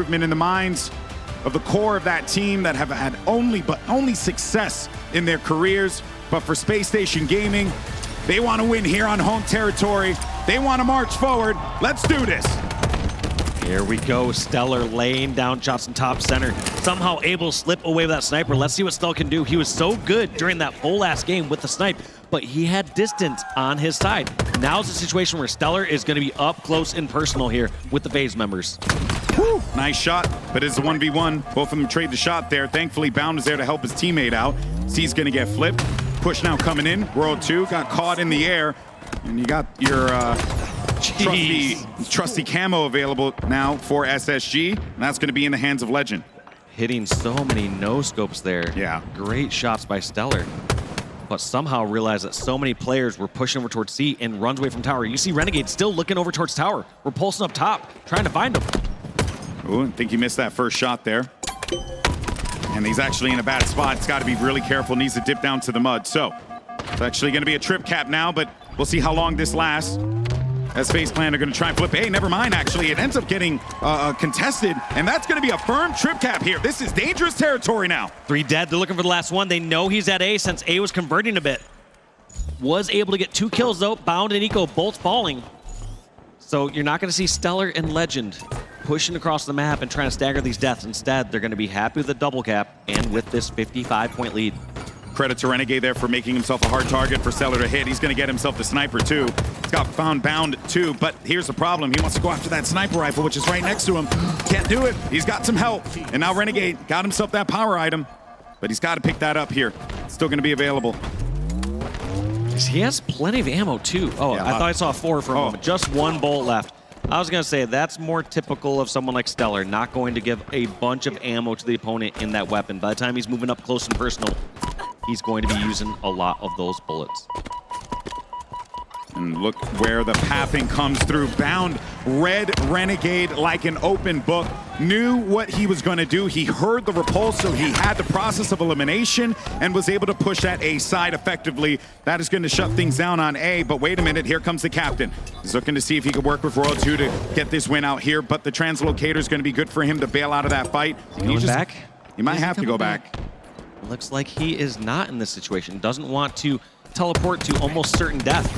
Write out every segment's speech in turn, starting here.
improvement in the minds of the core of that team that have had only success in their careers. But for Space Station Gaming, they want to win here on home territory. They want to march forward. Let's do this. Here we go. Stellar laying down shots in top center. Somehow able to slip away with that sniper. Let's see what Stell can do. He was so good during that whole last game with the snipe, but he had distance on his side. Now's the situation where Stellar is going to be up close and personal here with the FaZe members. Woo. Nice shot, but it's a 1v1. Both of them trade the shot there. Thankfully, Bound is there to help his teammate out. C's going to get flipped. Push now coming in. World 2 got caught in the air. And you got your trusty camo available now for SSG. And that's going to be in the hands of Legend. Hitting so many no-scopes there. Yeah. Great shots by Stellar. But somehow realized that so many players were pushing over towards C and runs away from tower. You see Renegade still looking over towards tower. We're pulsing up top, trying to find him. Ooh, I think he missed that first shot there. And he's actually in a bad spot. He's got to be really careful. Needs to dip down to the mud. So it's actually going to be a trip cap now, but we'll see how long this lasts. As FaZe Clan are going to try and flip. Hey, never mind, actually. It ends up getting contested, and that's going to be a firm trip cap here. This is dangerous territory now. 3 dead. They're looking for the last one. They know he's at A since A was converting a bit. Was able to get 2 kills, though. Bound and Eco both falling. So you're not going to see Stellar and Legend pushing across the map and trying to stagger these deaths. Instead, they're going to be happy with the double cap and with this 55-point lead. Credit to Renegade there for making himself a hard target for Stellar to hit. He's going to get himself the sniper, too. He's got found Bound, too. But here's the problem. He wants to go after that sniper rifle, which is right next to him. Can't do it. He's got some help. And now Renegade got himself that power item. But he's got to pick that up here. It's still going to be available. He has plenty of ammo, too. Oh, yeah, I thought I saw 4 for a moment. Just 1 bullet left. I was going to say, that's more typical of someone like Stellar, not going to give a bunch of ammo to the opponent in that weapon. By the time he's moving up close and personal, he's going to be using a lot of those bullets. And look where the pathing comes through. Bound read Renegade like an open book. Knew what he was going to do. He heard the repulse, so he had the process of elimination and was able to push that A side effectively. That is going to shut things down on A, but wait a minute, here comes the captain. He's looking to see if he could work with Royal 2 to get this win out here, but the translocator is going to be good for him to bail out of that fight. Going back? He might have to go back. Looks like he is not in this situation. Doesn't want to teleport to almost certain death.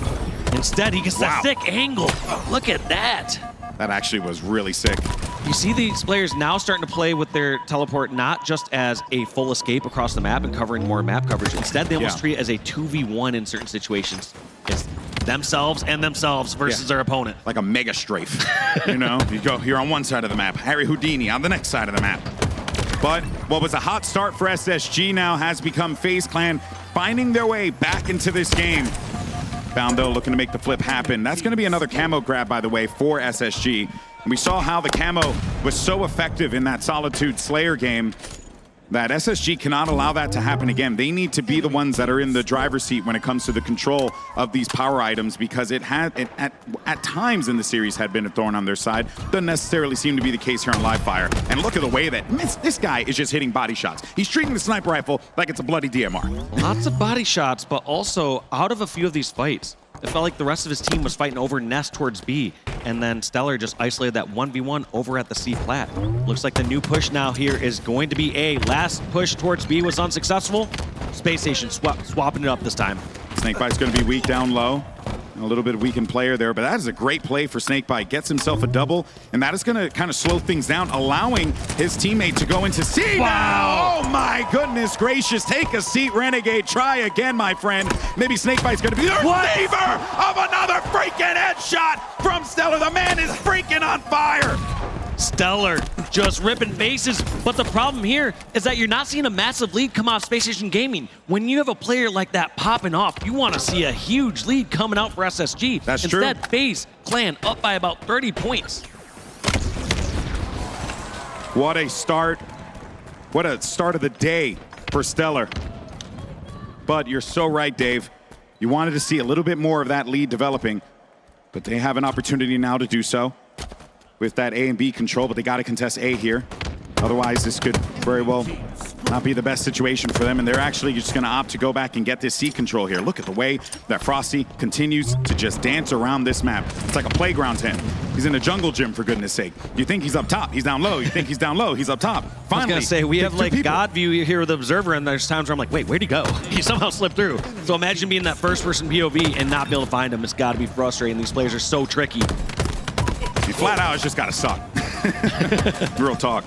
Instead, he gets that sick angle. Look at that. That actually was really sick. You see these players now starting to play with their teleport not just as a full escape across the map and covering more map coverage. Instead, they almost treat it as a 2v1 in certain situations. It's themselves and themselves versus their opponent. Like a mega strafe. You know, you're on one side of the map, Harry Houdini on the next side of the map. But what was a hot start for SSG now has become FaZe Clan finding their way back into this game. Bound, though, looking to make the flip happen. That's going to be another camo grab, by the way, for SSG. And we saw how the camo was so effective in that Solitude Slayer game that SSG cannot allow that to happen again. They need to be the ones that are in the driver's seat when it comes to the control of these power items, because it had, at times in the series, had been a thorn on their side. Doesn't necessarily seem to be the case here on Live Fire. And look at the way that this guy is just hitting body shots. He's treating the sniper rifle like it's a bloody DMR. Lots of body shots, but also out of a few of these fights, it felt like the rest of his team was fighting over Nest towards B, and then Stellar just isolated that 1v1 over at the C plat. Looks like the new push now here is going to be A. Last push towards B was unsuccessful. Space Station swapping it up this time. Snakebite's going to be weak down low. A little bit weakened player there, but that is a great play for Snakebite. Gets himself a double, and that is going to kind of slow things down, allowing his teammate to go into C now. Oh my goodness gracious. Take a seat, Renegade. Try again, my friend. Maybe Snakebite's going to be the receiver of another freaking headshot from Stellar. The man is freaking on fire. Stellar just ripping faces, but the problem here is that you're not seeing a massive lead come out of Space Station Gaming. When you have a player like that popping off, you want to see a huge lead coming out for SSG. That's true. Instead, FaZe Clan up by about 30 points. What a start. What a start of the day for Stellar. But you're so right, Dave. You wanted to see a little bit more of that lead developing, but they have an opportunity now to do so with that A and B control, but they got to contest A here. Otherwise, this could very well not be the best situation for them, and they're actually just going to opt to go back and get this C control here. Look at the way that Frosty continues to just dance around this map. It's like a playground to him. He's in a jungle gym, for goodness sake. You think he's up top, he's down low. You think he's down low, he's up top. Finally, I was gonna say, we have like God view here with the observer, and there's times where I'm like, wait, where'd he go? He somehow slipped through. So imagine being that first-person POV and not be able to find him. It's gotta be frustrating. These players are so tricky. He flat out has just gotta suck. Real talk.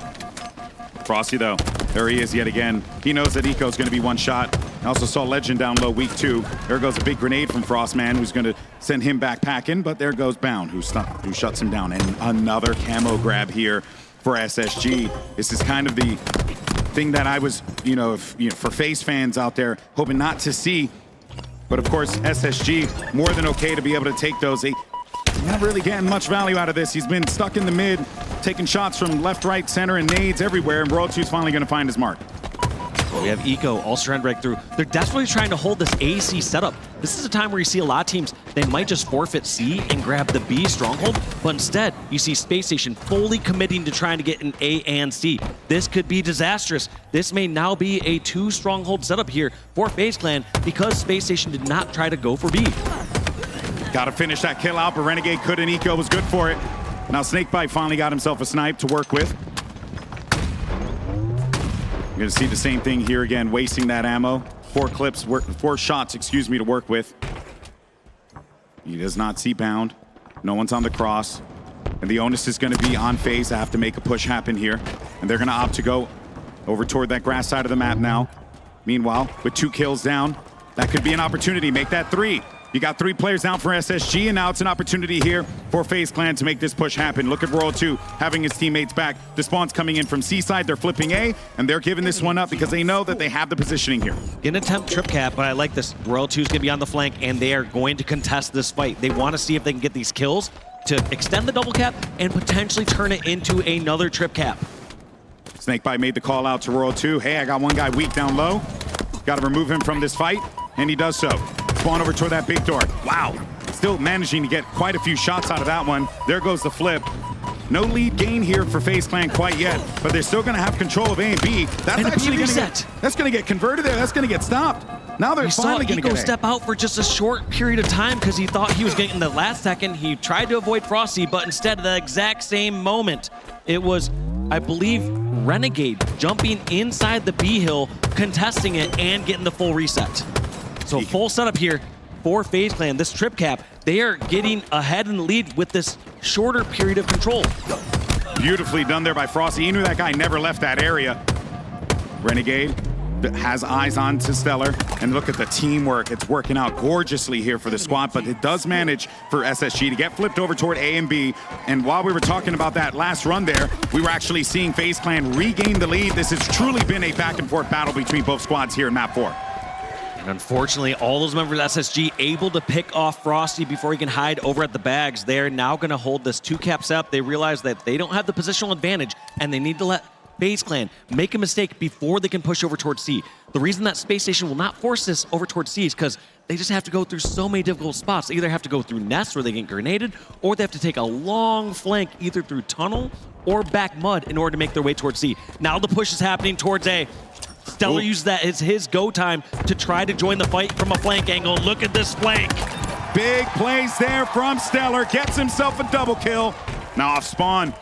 Frosty, though, there he is yet again. He knows that Eco's going to be one shot. I also saw Legend down low weak 2. There goes a big grenade from Frostman, who's going to send him back packing, but there goes Bound, who shuts him down. And another camo grab here for SSG. This is kind of the thing that I was, for FaZe fans out there, hoping not to see. But of course, SSG, more than okay to be able to take those. Not really getting much value out of this. He's been stuck in the mid, taking shots from left, right, center, and nades everywhere, and Royal 2's finally going to find his mark. Well, we have Eco also trying to break through. They're desperately trying to hold this AC setup. This is a time where you see a lot of teams, they might just forfeit C and grab the B Stronghold, but instead, you see Space Station fully committing to trying to get an A and C. This could be disastrous. This may now be a 2 Stronghold setup here for FaZe Clan because Space Station did not try to go for B. Got to finish that kill out, but Renegade couldn't. Eco was good for it. Now Snakebite finally got himself a snipe to work with. You're going to see the same thing here again, wasting that ammo. 4 shots, to work with. He does not see Bound. No one's on the cross. And the onus is going to be on FaZe to have to make a push happen here. And they're going to opt to go over toward that grass side of the map now. Meanwhile, with 2 kills down, that could be an opportunity. Make that 3. You got 3 players down for SSG, and now it's an opportunity here for FaZe Clan to make this push happen. Look at Royal 2 having his teammates back. The spawn's coming in from C side. They're flipping A, and they're giving this one up because they know that they have the positioning here. Gonna attempt trip cap, but I like this. Royal 2's gonna be on the flank, and they are going to contest this fight. They want to see if they can get these kills to extend the double cap and potentially turn it into another trip cap. Snakebite made the call out to Royal 2. Hey, I got one guy weak down low. Got to remove him from this fight, and he does so. Spawn over toward that big door. Wow. Still managing to get quite a few shots out of that one. There goes the flip. No lead gain here for FaZe Clan quite yet, but they're still going to have control of A and B. That's actually going to get converted there. That's going to get stopped. Now they're finally going to get Eco step out for just a short period of time because he thought he was getting the last second. He tried to avoid Frosty, but instead, the exact same moment, it was, I believe, Renegade jumping inside the B hill, contesting it, and getting the full reset. So full setup here for FaZe Clan. This trip cap, they are getting ahead in the lead with this shorter period of control. Beautifully done there by Frosty. He knew that guy never left that area. Renegade has eyes on to Stellar, and look at the teamwork. It's working out gorgeously here for the squad, but it does manage for SSG to get flipped over toward A and B. And while we were talking about that last run there, we were actually seeing FaZe Clan regain the lead. This has truly been a back and forth battle between both squads here in map 4. And unfortunately, all those members of SSG able to pick off Frosty before he can hide over at the bags. They're now going to hold this 2 caps up. They realize that they don't have the positional advantage, and they need to let FaZe Clan make a mistake before they can push over towards C. The reason that Space Station will not force this over towards C is because they just have to go through so many difficult spots. They either have to go through nests where they get grenaded, or they have to take a long flank either through tunnel or back mud in order to make their way towards C. Now the push is happening towards A. Stellar used that as his go time to try to join the fight from a flank angle. Look at this flank. Big plays there from Stellar. Gets himself a double kill. Now off spawn.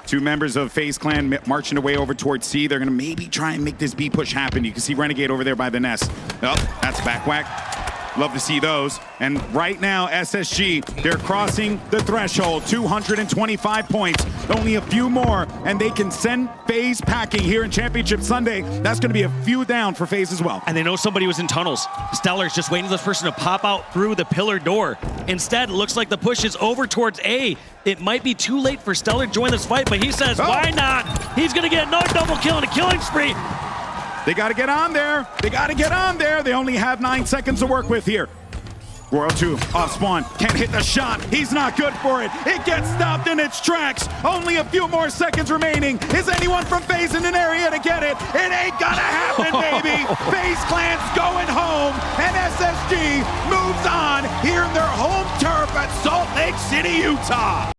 2 members of FaZe Clan marching away over towards C. They're going to maybe try and make this B push happen. You can see Renegade over there by the nest. Oh, that's a back whack. Love to see those. And right now, SSG, they're crossing the threshold. 225 points. Only a few more, and they can send FaZe packing here in Championship Sunday. That's going to be a few down for FaZe as well. And they know somebody was in tunnels. Stellar's just waiting for this person to pop out through the pillar door. Instead, it looks like the push is over towards A. It might be too late for Stellar to join this fight, but he says, why not? He's going to get another double kill and a killing spree. They got to get on there. They got to get on there. They only have 9 seconds to work with here. Royal 2 off spawn. Can't hit the shot. He's not good for it. It gets stopped in its tracks. Only a few more seconds remaining. Is anyone from FaZe in an area to get it? It ain't gonna happen, baby. FaZe Clan's going home, and SSG moves on here in their home turf at Salt Lake City, Utah.